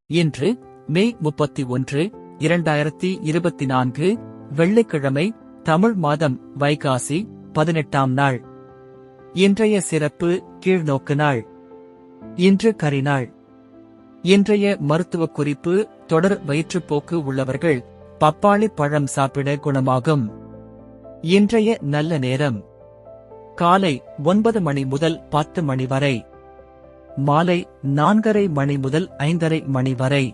இன்று மே 31, 2024 வெள்ளிக்கிழமை, தமிழ் மாதம் வைகாசி 18ஆம் நாள். இன்றைய சிறப்பு கீழ்நோக்கு நாள். இன்று கரிநாள். இன்றைய மருத்துவ குறிப்பு: தொடர் வயிற்றுப்போக்கு உள்ளவர்கள் பப்பாளி பழம் சாப்பிட குணமாகும். இன்றைய நல்ல நேரம்: காலை 9 மணி முதல் 10 மணி வரை, மாலை 4:30 மணி முதல் 5:30 மணி வரை.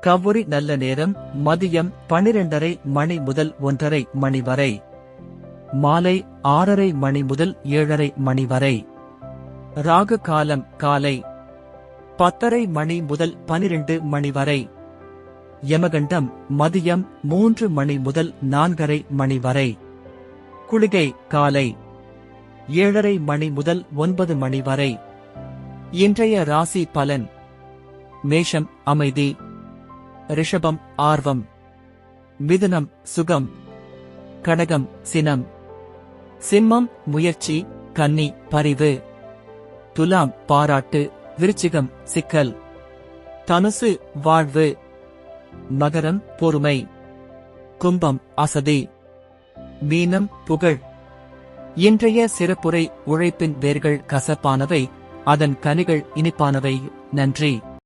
கவுரி நல்ல நேரம்: மதியம் 12:30 மணி முதல் 1:30 மணி வரை, மாலை 6:30 மணி முதல் 7:30 மணி வரை. ராகு காலம்: காலை 10:30 மணி முதல் 12 மணி வரை. யமகண்டம்: மதியம் 3 மணி முதல் 4:30 மணி வரை. குளிகை: காலை 7:30 மணி முதல் 9 மணி வரை. இன்றைய ராசி பலன்: மேஷம் அமைதி, ரிஷபம் ஆர்வம், மிதுனம் சுகம், கடகம் சினம், சிம்மம் முயற்சி, கன்னி பரிவு, துலாம் பாராட்டு, விருச்சிகம் சிக்கல், தனுசு வாழ்வு, மகரம் பொறுமை, கும்பம் அசதி, மீனம் புகழ். இன்றைய சிறப்புரை: உழைப்பின் வேர்கள் கசப்பானவை, அதன் கனிகள் இனிப்பானவை. நன்றி.